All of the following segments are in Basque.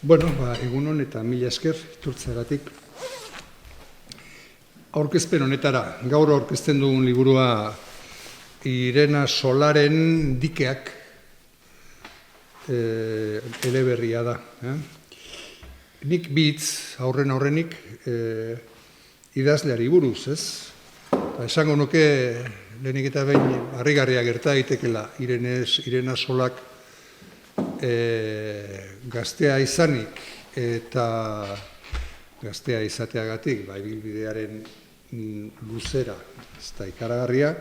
Bueno, egunon eta mila esker, etortzeagatik. Aurkezpen honetara, gaur aurkezten dugun liburua Irena Solaren Dikeak eleberria da. Nik bitz, aurrenik, idazleari buruz, ez? Esango nuke, lehenik eta behin, harrigarria gerta daitekela Irena Solak gaztea izanik eta gaztea izateagatik, ibilbidearen luzera, ez da ikaragarria,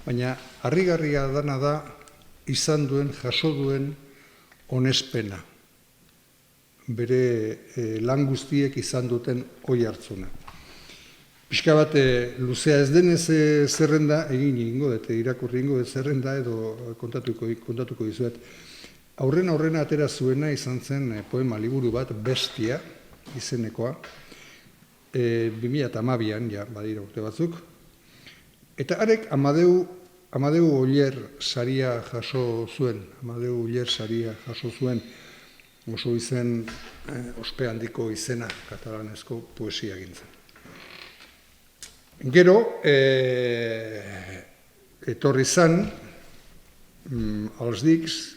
baina harrigarria dana da izan duen, jaso duen onespena. Bere lan guztiek izan duten oi hartzuna. Pixka bat luzea ez denez zerrenda, egingo dut, irakurri egingo dut zerrenda, edo kontatuko dizuet. Aurrena atera zuena izan zen poema liburu bat, Bestia, izenekoa, 2012an, badira urte batzuk, eta harek Amadeu Oller saria jaso zuen, oso izen, ospe handiko izena, katalanezko poesia gintzen. Gero, etorri zan, als Dix,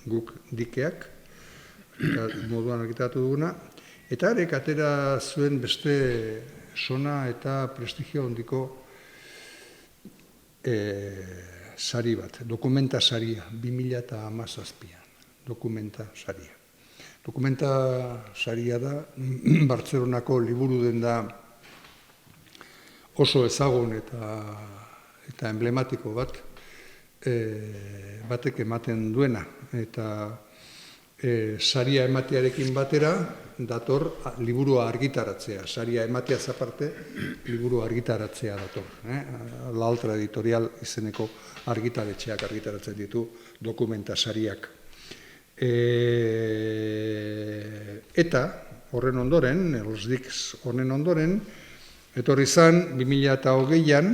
guk Dikeak, moduan argitatu duguna, eta harek atera zuen beste sona eta prestigio handiko sari bat, dokumenta saria, 2017an, dokumenta saria. Dokumenta saria da, Bartzelonako liburu den da oso ezagun eta emblematiko bat, batek ematen duena, eta saria ematearekin batera, dator liburua argitaratzea. Saria emateaz aparte, liburua argitaratzea dator. L'altra editorial izeneko argitaretxeak argitaratzen ditu dokumenta sariak. Eta horren ondoren, els Dix horren ondoren, etorri zan 2020an,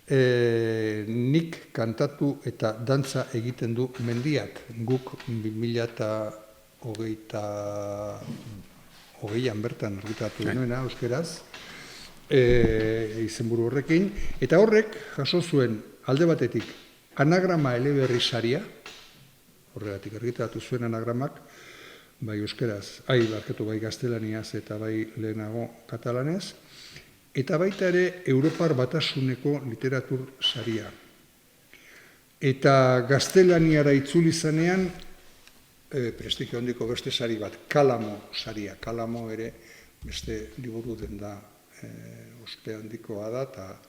nik kantatu eta dantza egiten du mendiak. Guk 2020an bertan argitatu genuena, euskeraz, izenburu horrekin, eta horrek jaso zuen alde batetik anagrama eleberri saria, horregatik argitatu zuen anagramak, bai euskeraz, bai gaztelaniaz eta bai lehenago katalanez, eta baita ere Europar Batasuneko literatur saria. Eta gaztelaniara itzuli zanean, prestigio handiko beste sari bat, Kalamo saria. Kalamo ere beste liburu den da ospe handikoa da, eta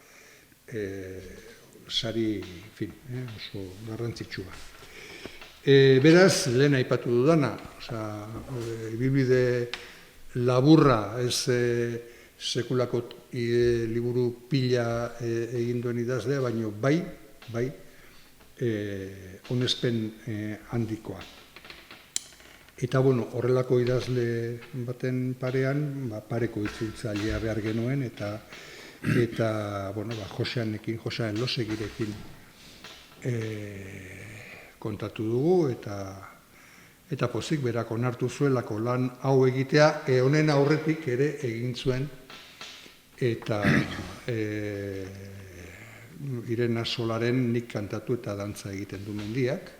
sari, oso garrantzitsua. Beraz, lehen aipatu dudana, ibilbide laburra, ez sekulako liburu pila egin duen idazlea, baina bai, onespen handikoa. Eta, horrelako idazle baten parean, pareko itzultzailea behar genuen, eta Josean Losegirekin kontatu dugu, eta pozik berak onartu zuelako lan hau egitea, honen aurretik ere egin zuen, eta Irena Solaren nik kantatu eta dantza egiten du mendiak,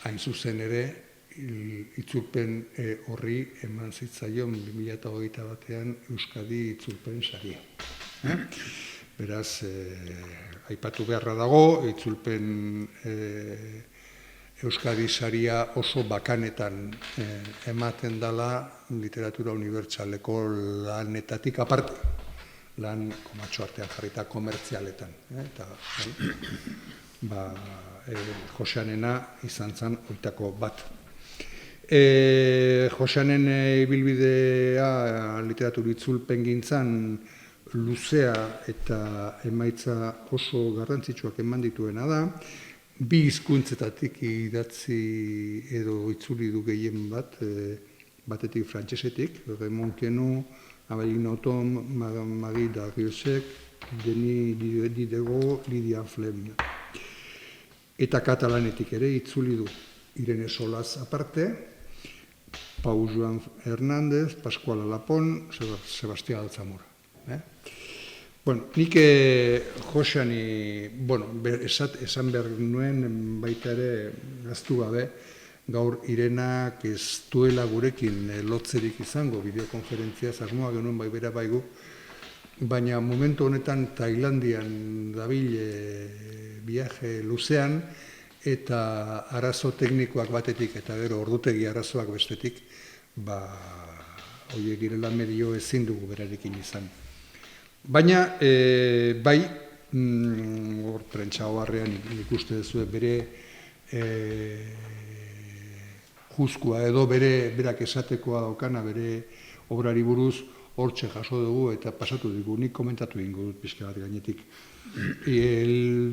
hain zuzen ere, itzulpen horri eman zitzaion 2021an Euskadi itzulpen saria. Beraz, aipatu beharra dago, itzulpen Euskadi saria oso bakanetan ematen dela literatura unibertsaleko lanetatik aparte, lan komatxo artean jarrita komertzialetan. Eta Joseanena izan zen oitako bat. Joseanen ibilbidea literatur itzulpen gintzan luzea eta emaitza oso garrantzitsuak eman dituena da, bi hizkuntzetatik idatzi edo itzuli du gehien bat, batetik frantsesetik, Raymond Queneau, Amélie Nothomb, Marie Dariussec, Denis Diderot, Lydia Flem. Eta katalanetik ere itzuli du Irene Solaz aparte, Pau Joan Hernández, Pascual Alapon, Sebastián Alzamora. Bueno, nik Josani, esan behar nuen baita ere gaztu gabe, gaur Irenak ez duela gurekin lotzerik izango, bideokonferentziaz asmoa genuen bai bera baigu, baina momentu honetan Tailandian dabil viaje luzean, eta arazo teknikoak batetik, eta gero ordutegi arazoak bestetik, horiek girela medio ezin dugu berarekin izan. Baina, bai, hor prentsa oharrean ikuste duzu bere juzkua edo berak esatekoa daukana bere obrari buruz hortxe jaso dugu eta pasatu dugu, nik komentatu egingo dut pixka bat gainetik.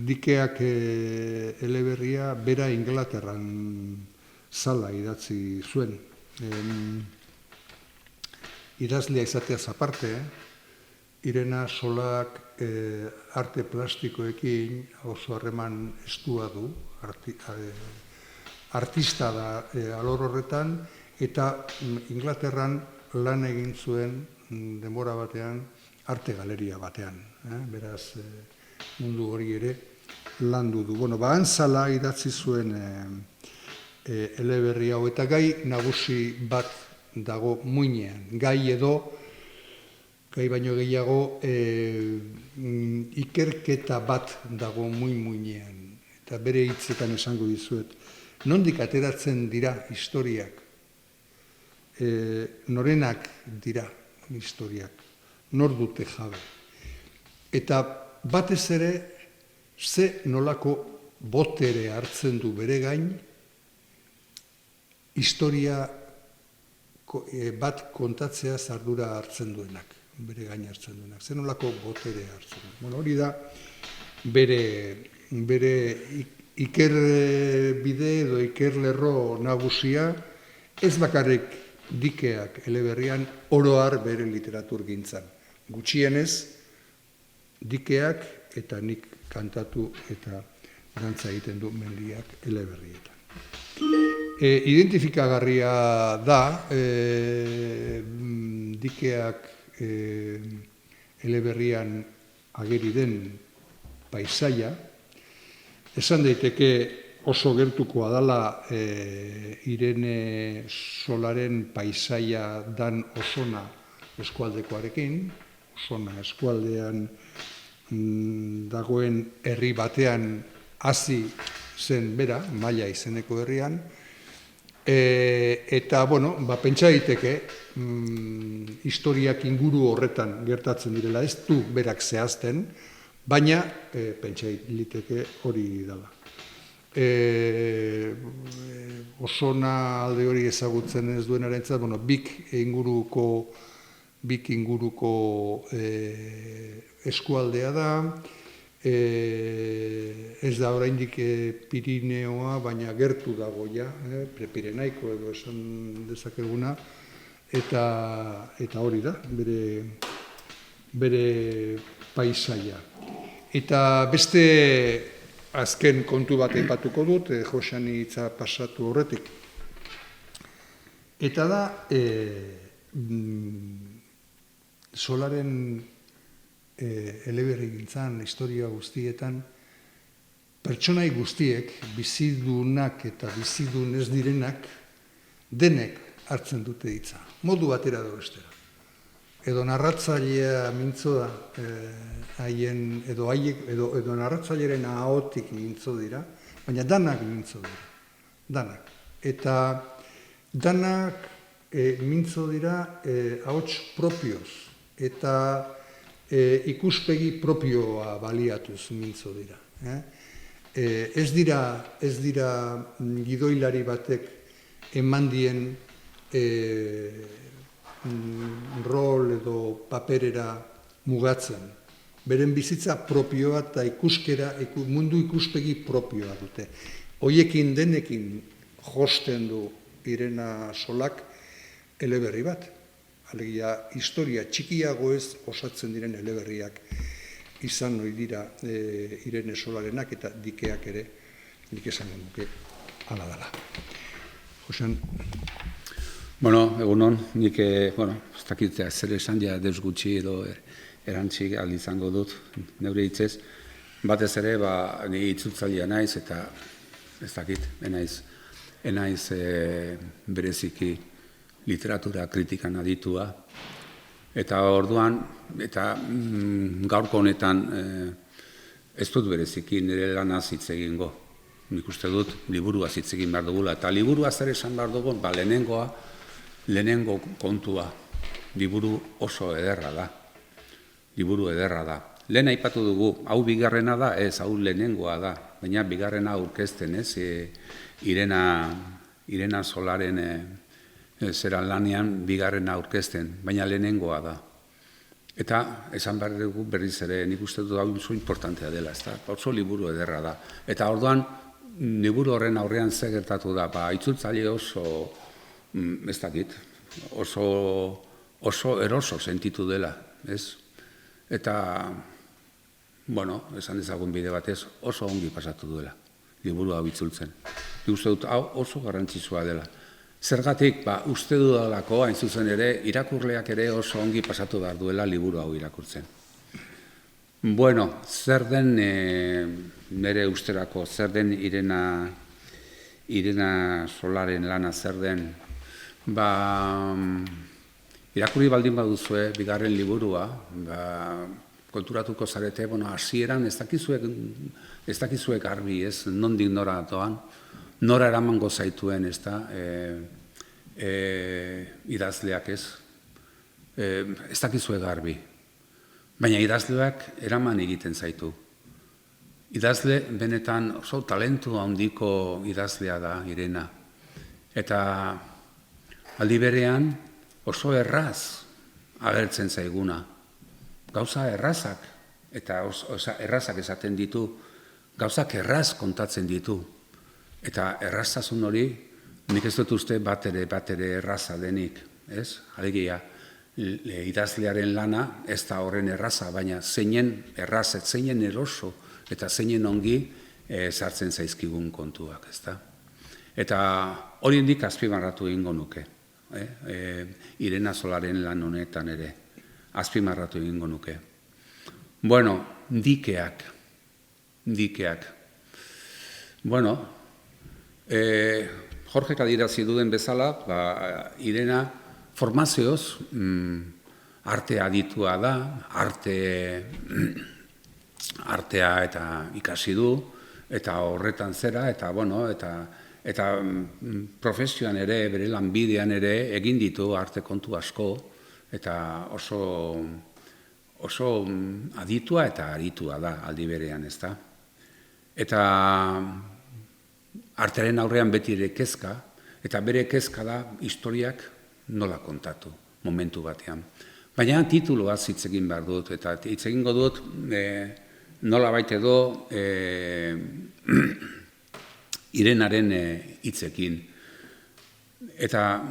Dikeak eleberria bera Inglaterran zala idatzi zuen. Idazlea izateaz aparte, Irena Solak arte plastikoekin oso harreman estua du, artista da alor horretan, eta Inglaterran lan egin zuen denbora batean, arte galeria batean. Beraz, mundu hori ere landu du. Antzala idatzi zuen eleberri hau, eta gai nagusi bat dago muinean. Gai baino gehiago ikerketa bat dago muinean. Eta bere hitzetan esango dizuet. Nondik ateratzen dira historiak? Norenak dira historiak? Nor dute jabe? Eta batez ere, ze nolako botere hartzen du bere gain, historia bat kontatzea ardura hartzen duenak, bere gain hartzen duenak, ze nolako botere hartzen du. Hori da, bere ikerbide edo ikerlerro nagusia, ez bakarrik dikeak eleberrian, oroar bere literatur gintzan. Gutxienez, dikeak eta nik kantatu eta dantza egiten du mendiak eleberrietan. Identifikagarria da, dikeak eleberrian ageri den paisaia, esan daiteke oso gertukoa dela Irene Solaren paisaia dan Osona eskualdekoarekin, Osona eskualdean dagoen herri batean hasi zen bera, Maila izeneko herrian, eta, pentsa daiteke historiak inguru horretan gertatzen direla, ez du berak zehazten, baina pentsa daiteke hori dela. Osona alde hori ezagutzen ez duenarentzat, bik inguruko eskualdea da, ez da oraindik Pirineoa, baina gertu dago ja, Prepirenaiko edo esan dezakeguna, eta hori da, bere paisaia. Eta beste azken kontu bat aipatuko dut, Josani hitza pasatu horretik. Eta da, Solaren eleberri gintzan, historia guztietan, pertsonai guztiek, bizidunak eta bizidun ez direnak, denek hartzen dute hitza. Modu batera da bestera. Edo narratzailea mintzo da, edo narratzaileren ahotik mintzo dira, baina danak mintzo dira. Danak. Eta danak mintzo dira ahots propioz. Eta ikuspegi propioa baliatuz mintzo dira. Ez dira gidoilari batek eman dien rol edo paperera mugatzen. Beren bizitza propioa eta mundu ikuspegi propioa dute. Hoiekin denekin josten du Irena Solak eleberri bat. Alegia, historia txikiago ez osatzen diren eleberriak izan ohi dira Irene Solarenak eta dikeak ere, nik esango nuke hala dela. Josean. Bueno, egunon, nik, ez dakit zer esan ja deus gutxi edo erantzik izango dut, neure hitzez. Batez ere, ni itzultzailea naiz eta ez dakit, enaiz bereziki literatura kritikan aditua. Eta orduan, eta gaurko honetan ez dut bereziki nire lanaz hitz egingo. Nik uste dut liburuaz hitz egin behar dugula. Eta liburua zer esan behar dugun, lehenengo kontua, liburu oso ederra da. Liburu ederra da. Lehen aipatu dugu, hau bigarrena da, ez, hau lehenengoa da. Baina bigarrena aurkezten, ez, Irena Solaren zera lanean bigarrena aurkezten, baina lehenengoa da. Eta esan behar dugu berriz ere, nik uste dut hau oso importantea dela, ez da, oso liburu ederra da. Eta orduan, liburu horren aurrean zer gertatu da, itzultzaile oso, ez dakit, oso eroso sentitu dela, ez? Eta, bueno, esan dezagun bide batez, oso ongi pasatu duela, liburu hau itzultzen. Nik uste dut hau oso garrantzitsua dela. Zergatik, uste dudalako, hain zuzen ere, irakurleak ere oso ongi pasatu behar duela liburu hau irakurtzen. Bueno, zer den nire usterako, zer den Irena Solaren lana, zer den, irakurri baldin baduzue, bigarren liburua, konturatuko zarete, hasieran ez dakizuek garbi, ez, nondik nora doan, nora eramango zaituen, ez da, idazleak ez, ez dakizuek garbi. Baina idazleak eraman egiten zaitu. Idazle benetan oso talentu handiko idazlea da, Irena. Eta aldi berean oso erraz agertzen zaiguna. Gauza errazak, eta errazak esaten ditu, gauzak erraz kontatzen ditu. Eta erraztasun hori, nik ez dut uste bat ere erraza denik, ez? Alegia, idazlearen lana ez da horren erraza, baina zeinen erraz, zeinen eroso, eta zeinen ongi sartzen zaizkigun kontuak, ez da? Eta hori indik azpimarratu egingo nuke, Irena Solaren lan honetan ere, azpimarratu egingo nuke. Bueno, dikeak. Bueno, Jorgek adierazi duen bezala, Irena formazioz arte aditua da, artea eta ikasi du, eta horretan zera, eta profesioan ere, bere lanbidean ere, egin ditu arte kontu asko, eta oso aditua eta aritua da aldi berean, ez da. Eta artearen aurrean beti ere kezka, eta bere kezka da historiak nola kontatu, momentu batean. Baina tituloaz hitz egin behar dut, eta hitz egingo dut nola baita edo Irenaren hitzekin. Eta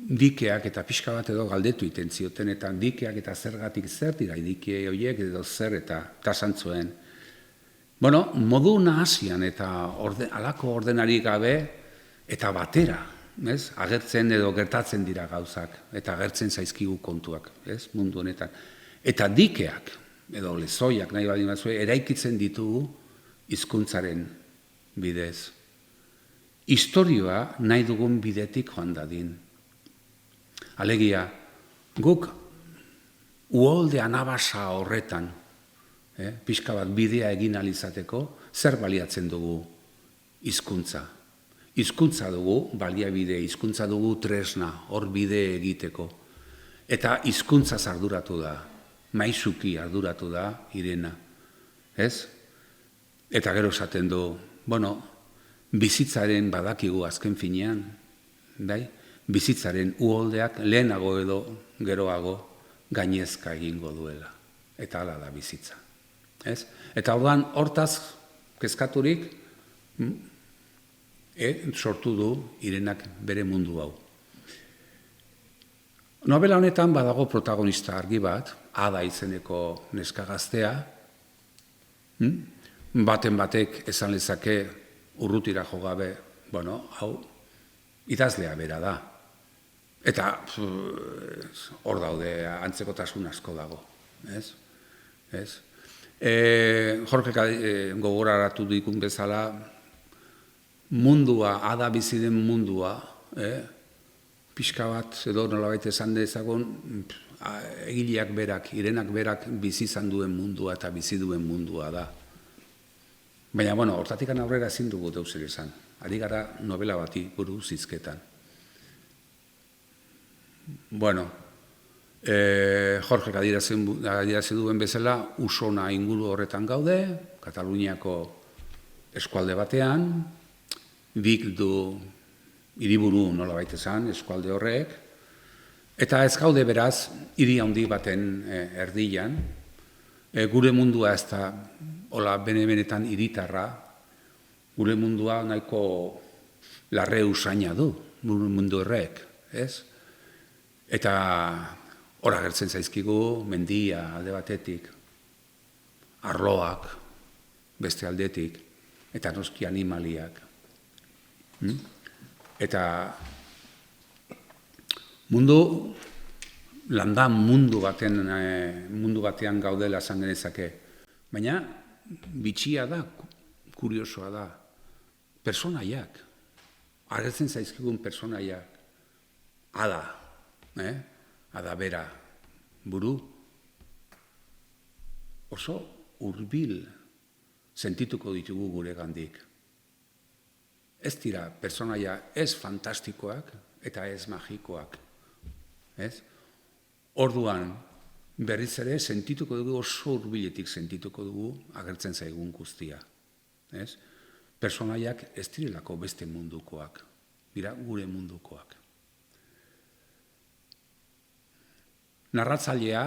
dikeak eta pixka bat edo galdetu iten zioten, eta dikeak eta zergatik zer dira dike horiek edo zer eta tasantzuen. Bueno, modu nahasian eta halako ordenari gabe eta batera, ez? Agertzen edo gertatzen dira gauzak, eta agertzen zaizkigu kontuak, ez? Mundu honetan. Eta dikeak, edo lezoiak nahi baldin bazue, eraikitzen ditugu hizkuntzaren bidez. Historioa nahi dugun bidetik joan dadin. Alegia, guk uholde anabasa horretan, pixka bat bidea egin alizateko, zer baliatzen dugu hizkuntza. Hizkuntza dugu, baliabide, hizkuntza dugu tresna, hor bide egiteko. Eta hizkuntza arduratu da, maisuki arduratu da Irena. Ez? Eta gero esaten du, bueno, bizitzaren badakigu azken finean, bai? Bizitzaren uholdeak lehenago edo geroago gainezka egingo duela. Eta hala da bizitza. Ez? Eta orduan hortaz kezkaturik sortu du Irenak bere mundu hau. Novela honetan badago protagonista argi bat, Ada izeneko neska gaztea, baten batek esan lezake urrutira jo gabe, bueno, hau idazlea bera da. Eta hor daude, antzekotasun asko dago, ez? Jorgek gogoraratu dikun bezala, mundua, ada bizi den mundua, pixka bat, edo nolabait esan dezagun, egileak berak, Irenak berak bizi izan duen mundua eta bizi duen mundua da. Baina, hortatik aurrera ezin dugu deus ere esan. Ari gara novela bati buruz hizketan. Jorgek adierazi duen bezala, Usona inguru horretan gaude, Kataluniako eskualde batean, bik du hiriburu nolabait esan, eskualde horrek, eta ez gaude beraz, hiri handi baten erdian, gure mundua ez da, hola, bene-benetan hiritarra, gure mundua nahiko larre usaina du, mundu horrek, ez? Eta hor agertzen zaizkigu, mendia alde batetik, arloak beste aldetik, eta noski animaliak. Eta landa mundu batean gaudela esan genezake. Baina bitxia da, kuriosoa da, personaiak, agertzen zaizkigun personaiak, ada bera, buru, oso hurbil sentituko ditugu gure gandik. Ez dira personaia ez fantastikoak eta ez magikoak. Orduan, berriz ere sentituko dugu, oso hurbiletik sentituko dugu agertzen zaigun guztia. Personaiak ez direlako beste mundukoak, dira gure mundukoak. Narratzailea,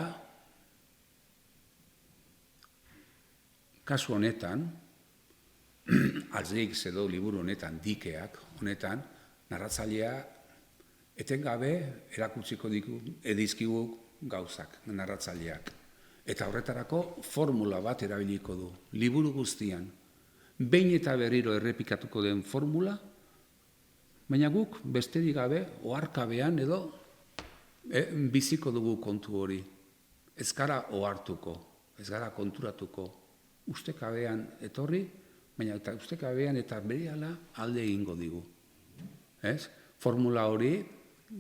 kasu honetan, Alzeik edo liburu honetan, Dikeak honetan, narratzailea etengabe erakutsiko edizkigu gauzak, narratzaileak. Eta horretarako formula bat erabiliko du, liburu guztian. Behin eta berriro errepikatuko den formula, baina guk besterik gabe, oharkabean edo biziko dugu kontu hori. Ez gara ohartuko, ez gara konturatuko, ustekabean etorri, baina eta ustekabean eta berehala alde egingo digu. Formula hori,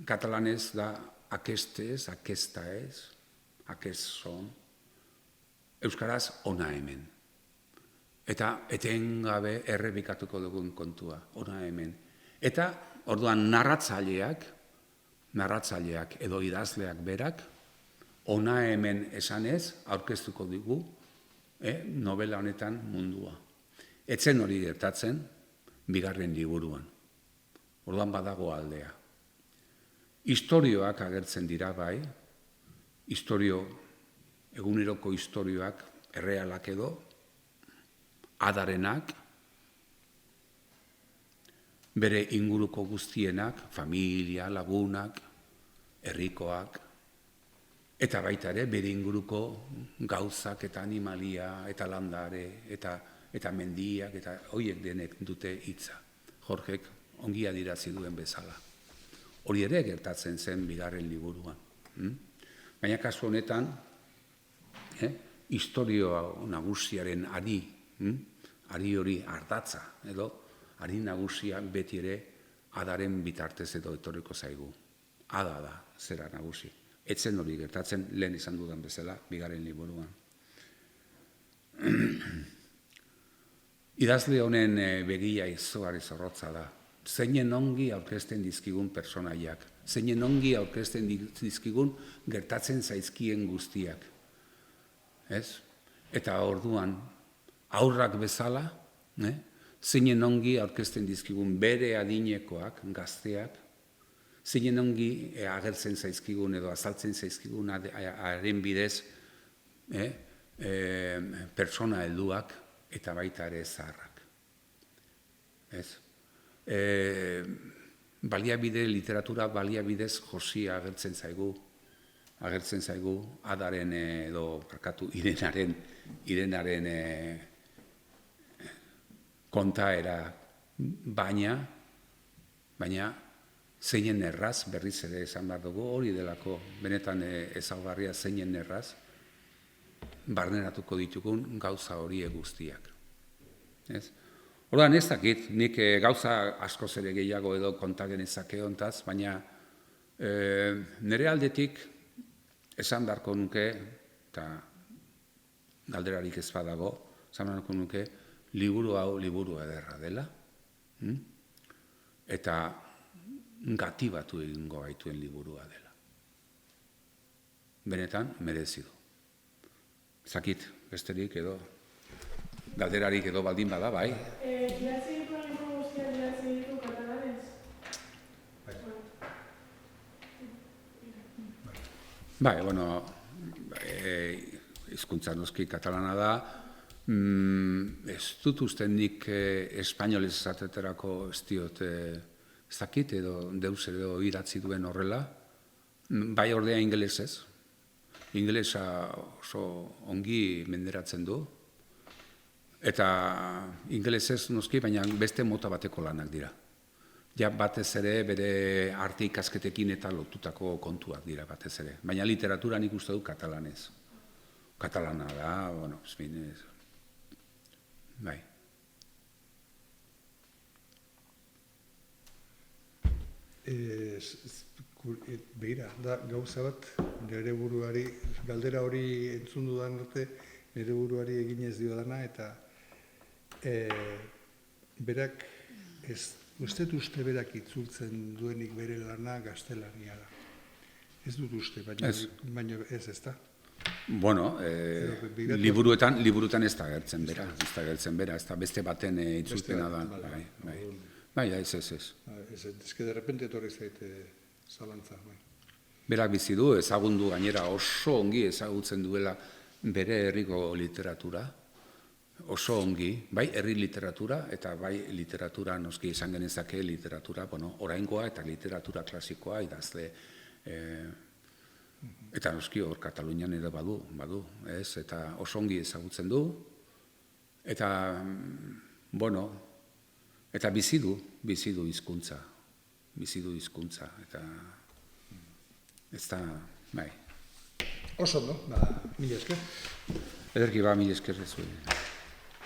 katalanez da akestez, akesta ez, akeson, euskaraz ona hemen. Eta etengabe errepikatuko dugun kontua, ona hemen. Eta orduan narratzaileak edo idazleak berak, ona hemen esanez aurkeztuko digu novela honetan mundua. Etzen hori gertatzen, bigarren liburuan. Orduan badago aldea. Istorioak agertzen dira bai, eguneroko istorioak, errealak edo, adarenak, bere inguruko guztienak, familia, lagunak, herrikoak, eta baita ere bere inguruko gauzak eta animalia eta landare eta mendiak eta horiek denek dute hitza. Jorgek ongi adierazi duen bezala. Hori ere gertatzen zen bigarren liburuan. Baina kasu honetan, istorio nagusiaren ari hori ardatza edo ari nagusia beti ere adaren bitartez edo etorriko zaigu. Ada da, zera nagusi. Etzen hori gertatzen lehen izan dudan bezala bigarren liburuan. Idazle honen begia izugarri zorrotza da. Zeinen ongi aurkezten dizkigun personaiak, zeinen ongi aurkezten dizkigun gertatzen zaizkien guztiak. Eta orduan, aurrak bezala, zeinen ongi aurkezten dizkigun bere adinekoak, gazteak, zeinen ongi agertzen zaizkigun edo azaltzen zaizkigun haren bidez pertsona helduak eta baita ere zaharrak. Literatura baliabidez josia agertzen zaigu adaren edo Irenaren kontaera, baina zeinen erraz, berriz ere esan behar dugu, hori delako benetan ezaugarria zeinen erraz, barneratuko ditugun gauza horiek guztiak. Ez? Orduan ez dakit, nik gauza askoz ere gehiago edo konta genezake hontaz, baina nire aldetik esan beharko nuke, eta galderarik ez badago, esan beharko nuke, liburu hau liburu ederra dela, eta gatibatu egingo gaituen liburua dela. Benetan, merezi du. Zakit, besterik edo, galderarik edo baldin bada, bai. Idatzi ditu liburu guztiak idatzi ditu katalanez? Bai, bueno, hizkuntza noski katalana da, ez dut uste nik espainolez esateterako ez diot, ez dakit edo deus edo idatzi duen horrela, bai ordea ingelesez, ingelesa oso ongi menderatzen du, eta ingelesez noski, baina beste mota bateko lanak dira. Ja batez ere bere arte ikasketekin eta lotutako kontuak dira batez ere. Baina literatura nik uste du katalanez. Katalana da, bueno, esminez. Bai. Begira, da gauza bat, nire buruari, galdera hori entzun dudan arte, nire buruari eginez dio dana, eta berak, uste berak itzultzen duenik bere lana gaztelania da. Ez dut uste, baina ez da. Bueno, liburuetan ez da gertzen bera, ez da beste baten itzulpena da. Bai, ez. Ez que de repente etorri zaite zalantza. Berak bizi du, ezagundu gainera oso ongi ezagutzen duela bere herriko literatura, oso ongi, bai herri literatura eta bai literatura noski izan genezake literatura, bueno, oraingoa eta literatura klasikoa idazle, eta noski hor Katalunian ere badu, ez, eta oso ongi ezagutzen du, eta, bueno, eta bizi du hizkuntza, eta ez da, bai. Oso, no? Mila esker. Ederki mila esker ez zuen.